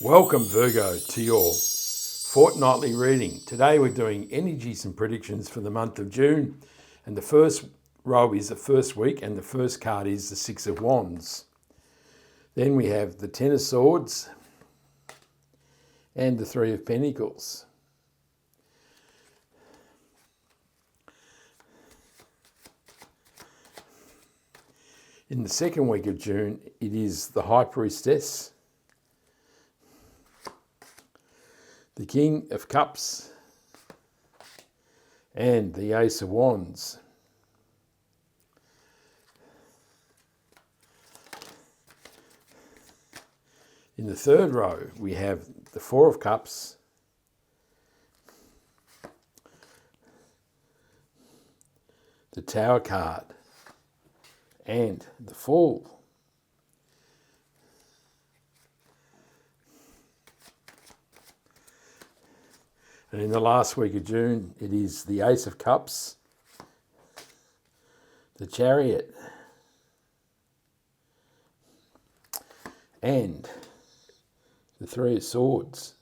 Welcome, Virgo, to your fortnightly reading. Today we're doing energies and predictions for the month of June. And the first row is the first week, and the first card is the Six of Wands. Then we have the Ten of Swords and the Three of Pentacles. In the second week of June, it is the High Priestess, the King of Cups, and the Ace of Wands. In the third row, we have the Four of Cups, the Tower card, and the Fool. And in the last week of June, it is the Ace of Cups, the Chariot, and the Three of Swords.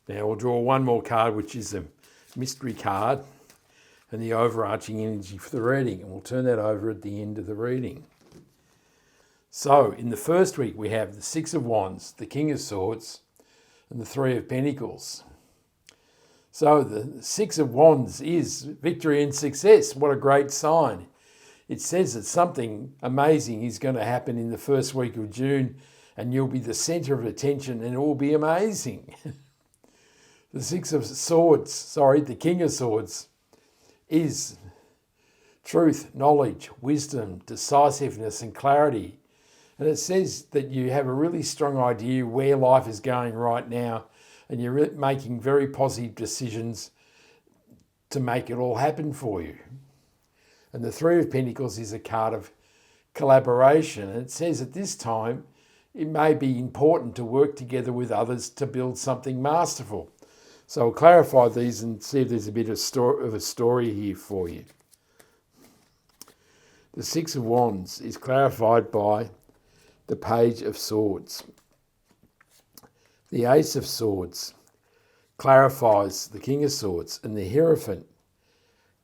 Now we'll draw one more card, which is a mystery card and the overarching energy for the reading, and we'll turn that over at the end of the reading. So in the first week, we have the Six of Wands, the King of Swords, and the Three of Pentacles. So the Six of Wands is victory and success. What a great sign. It says that something amazing is going to happen in the first week of June, and you'll be the centre of attention, and it will be amazing. The the King of Swords, is truth, knowledge, wisdom, decisiveness, and clarity. And it says that you have a really strong idea where life is going right now, and you're making very positive decisions to make it all happen for you. And the Three of Pentacles is a card of collaboration. And it says at this time, it may be important to work together with others to build something masterful. So I'll clarify these and see if there's a bit of a story here for you. The Six of Wands is clarified by the Page of Swords. The Ace of Swords clarifies the King of Swords, and the Hierophant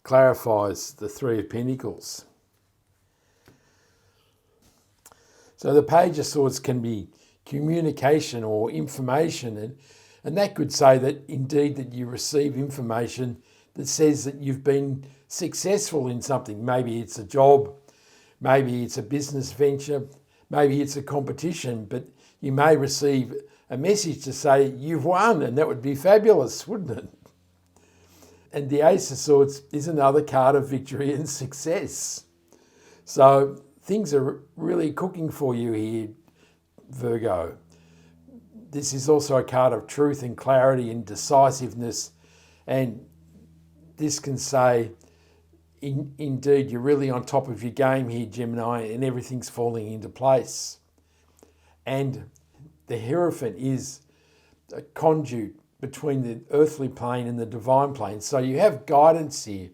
clarifies the Three of Pentacles. So the Page of Swords can be communication or information, and that could say that indeed that you receive information that says that you've been successful in something. Maybe it's a job, maybe it's a business venture, maybe it's a competition, but you may receive a message to say you've won, and that would be fabulous, wouldn't it? And the Ace of Swords is another card of victory and success. So things are really cooking for you here, Virgo. This is also a card of truth and clarity and decisiveness. And this can say, indeed, you're really on top of your game here, Gemini, and everything's falling into place. And the Hierophant is a conduit between the earthly plane and the divine plane. So you have guidance here,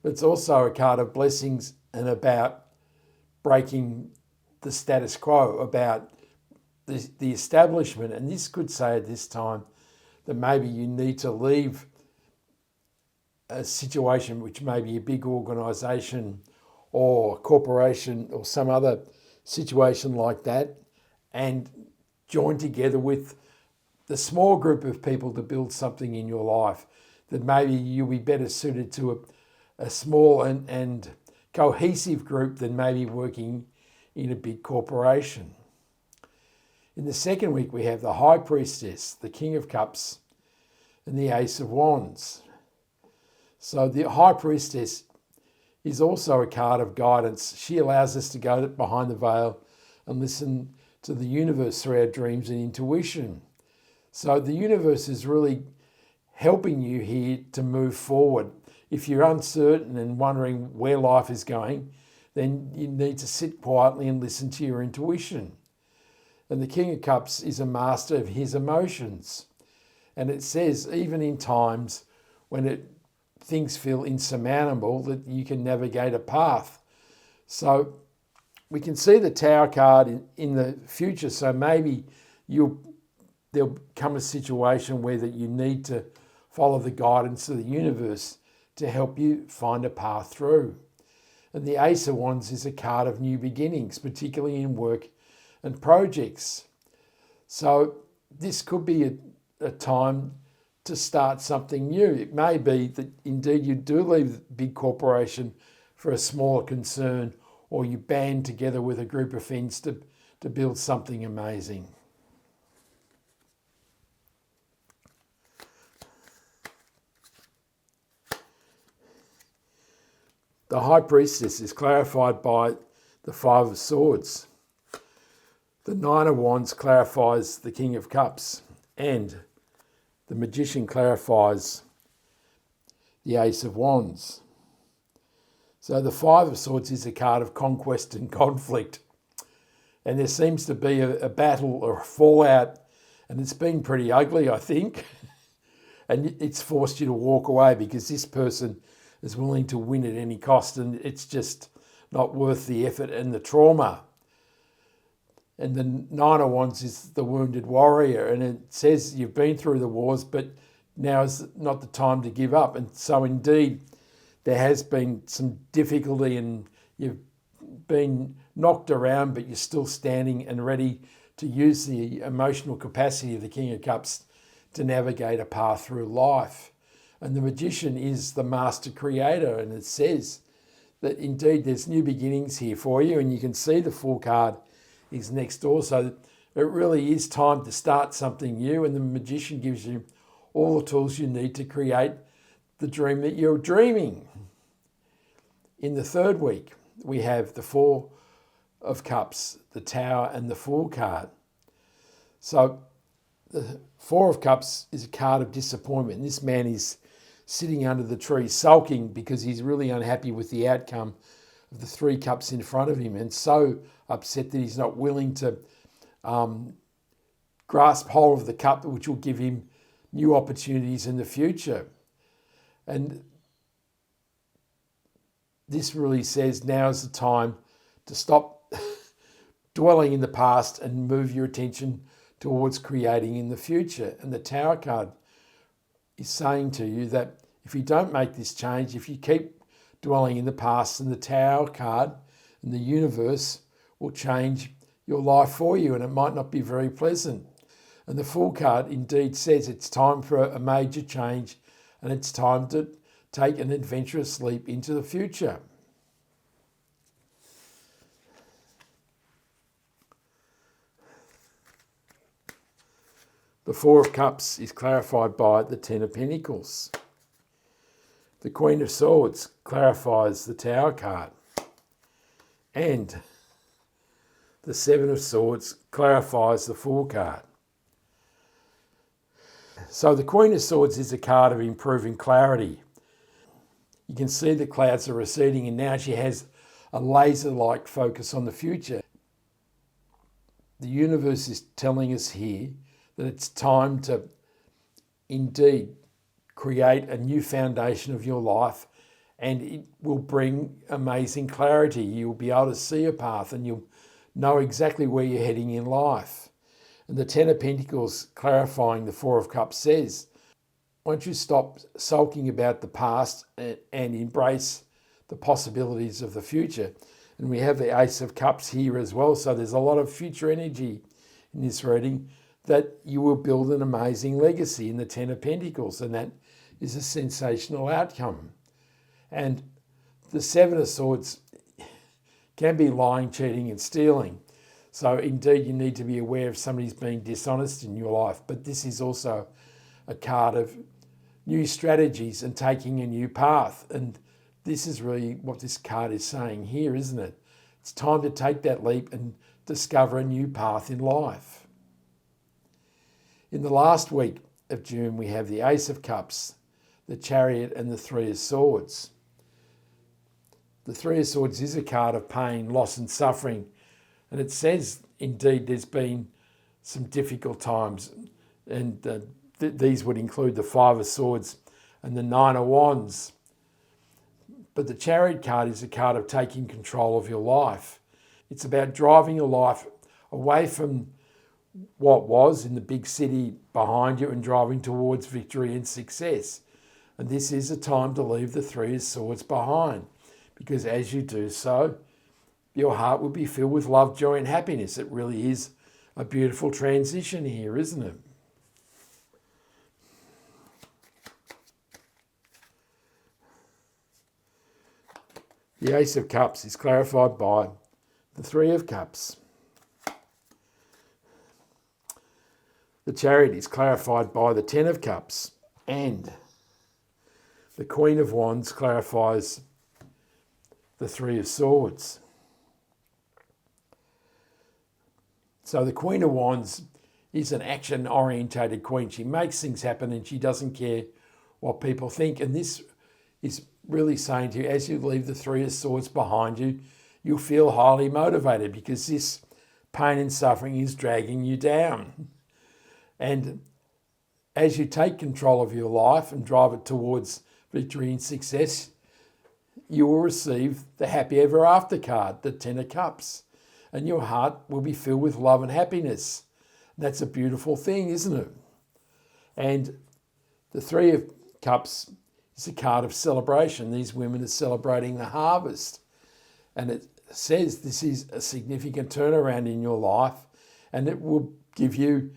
but it's also a card of blessings and about breaking the status quo, about the establishment. And this could say at this time that maybe you need to leave a situation which may be a big organisation or corporation or some other situation like that, and join together with the small group of people to build something in your life that maybe you'll be better suited to a small and cohesive group than maybe working in a big corporation. In the second week, we have the High Priestess, the King of Cups, and the Ace of Wands. So the High Priestess is also a card of guidance. She allows us to go behind the veil and listen to the universe through our dreams and intuition. So the universe is really helping you here to move forward. If you're uncertain and wondering where life is going, then you need to sit quietly and listen to your intuition. And the King of Cups is a master of his emotions. And it says, even in times when things feel insurmountable, that you can navigate a path. So we can see the Tower card in the future. So maybe there'll come a situation where that you need to follow the guidance of the universe to help you find a path through. And the Ace of Wands is a card of new beginnings, particularly in work and projects. So this could be a time to start something new. It may be that indeed you do leave the big corporation for a smaller concern, or you band together with a group of friends to build something amazing. The High Priestess is clarified by the Five of Swords. The Nine of Wands clarifies the King of Cups, and the Magician clarifies the Ace of Wands. So the Five of Swords is a card of conquest and conflict, and there seems to be a battle or a fallout, and it's been pretty ugly, I think, and it's forced you to walk away because this person is willing to win at any cost, and it's just not worth the effort and the trauma. And the Nine of Wands is the wounded warrior, and it says you've been through the wars, but now is not the time to give up. And so indeed, there has been some difficulty and you've been knocked around, but you're still standing and ready to use the emotional capacity of the King of Cups to navigate a path through life. And the Magician is the master creator, and it says that indeed there's new beginnings here for you, and you can see the Fool card is next door. So it really is time to start something new, and the Magician gives you all the tools you need to create the dream that you're dreaming. In the third week, we have the Four of Cups, the Tower, and the Fool card. So the Four of Cups is a card of disappointment. This man is sitting under the tree sulking because he's really unhappy with the outcome of the three cups in front of him, and so upset that he's not willing to grasp hold of the cup which will give him new opportunities in the future. And this really says now is the time to stop dwelling in the past and move your attention towards creating in the future. And the Tower card is saying to you that if you don't make this change, if you keep dwelling in the past, then the Tower card and the universe will change your life for you, and it might not be very pleasant. And the Fool card indeed says it's time for a major change, and it's time to take an adventurous leap into the future. The Four of Cups is clarified by the Ten of Pentacles. The Queen of Swords clarifies the Tower card. And the Seven of Swords clarifies the Fool card. So the Queen of Swords is a card of improving clarity. You can see the clouds are receding, and now she has a laser-like focus on the future. The universe is telling us here that it's time to indeed create a new foundation of your life, and it will bring amazing clarity. You'll be able to see a path, and you'll know exactly where you're heading in life. And the Ten of Pentacles clarifying the Four of Cups says, once you stop sulking about the past and embrace the possibilities of the future. And we have the Ace of Cups here as well, so there's a lot of future energy in this reading, that you will build an amazing legacy in the Ten of Pentacles, and that is a sensational outcome. And the Seven of Swords can be lying, cheating and stealing. So indeed you need to be aware if somebody's being dishonest in your life, but this is also a card of new strategies and taking a new path. And this is really what this card is saying here, isn't it? It's time to take that leap and discover a new path in life. In the last week of June, we have the Ace of Cups, the Chariot and the Three of Swords. The Three of Swords is a card of pain, loss and suffering. And it says, indeed, there's been some difficult times. And these would include the Five of Swords and the Nine of Wands. But the Chariot card is a card of taking control of your life. It's about driving your life away from what was in the big city behind you and driving towards victory and success. And this is a time to leave the Three of Swords behind, because as you do so, your heart will be filled with love, joy and happiness. It really is a beautiful transition here, isn't it? The Ace of Cups is clarified by the Three of Cups. The Chariot is clarified by the Ten of Cups, and the Queen of Wands clarifies the Three of Swords. So the Queen of Wands is an action-orientated queen. She makes things happen and she doesn't care what people think. And this is really saying to you, as you leave the Three of Swords behind you, you'll feel highly motivated because this pain and suffering is dragging you down. And as you take control of your life and drive it towards victory and success, you will receive the happy ever after card, the Ten of Cups, and your heart will be filled with love and happiness. That's a beautiful thing, isn't it? And the Three of Cups is a card of celebration. These women are celebrating the harvest. And it says this is a significant turnaround in your life, and it will give you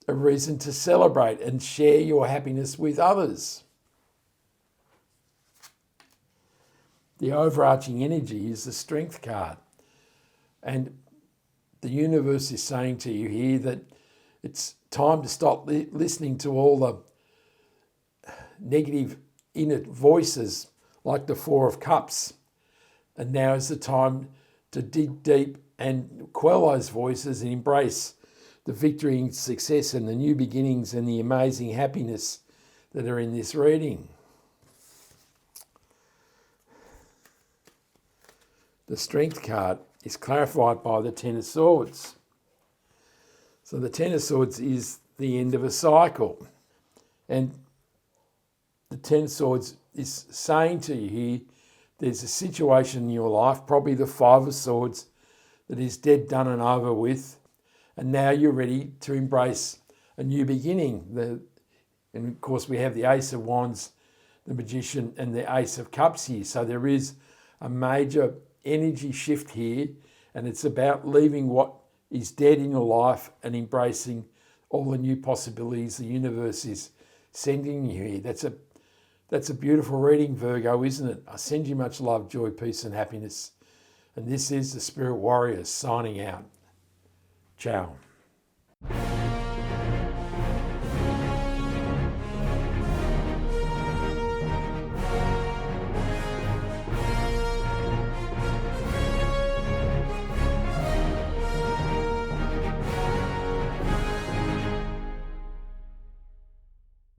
a reason to celebrate and share your happiness with others. The overarching energy is the Strength card. And the universe is saying to you here that it's time to stop listening to all the negative inner voices like the Four of Cups. And now is the time to dig deep and quell those voices and embrace the victory and success and the new beginnings and the amazing happiness that are in this reading. The Strength card is clarified by the Ten of Swords. So the Ten of Swords is the end of a cycle. And the Ten of Swords is saying to you here, there's a situation in your life, probably the Five of Swords, that is dead, done and over with. And now you're ready to embrace a new beginning. And of course we have the Ace of Wands, the Magician and the Ace of Cups here. So there is a major energy shift here, and it's about leaving what is dead in your life and embracing all the new possibilities the universe is sending you here. That's a beautiful reading, Virgo, isn't it? I send you much love, joy, peace and happiness. And this is the Spirit Warriors signing out. Ciao.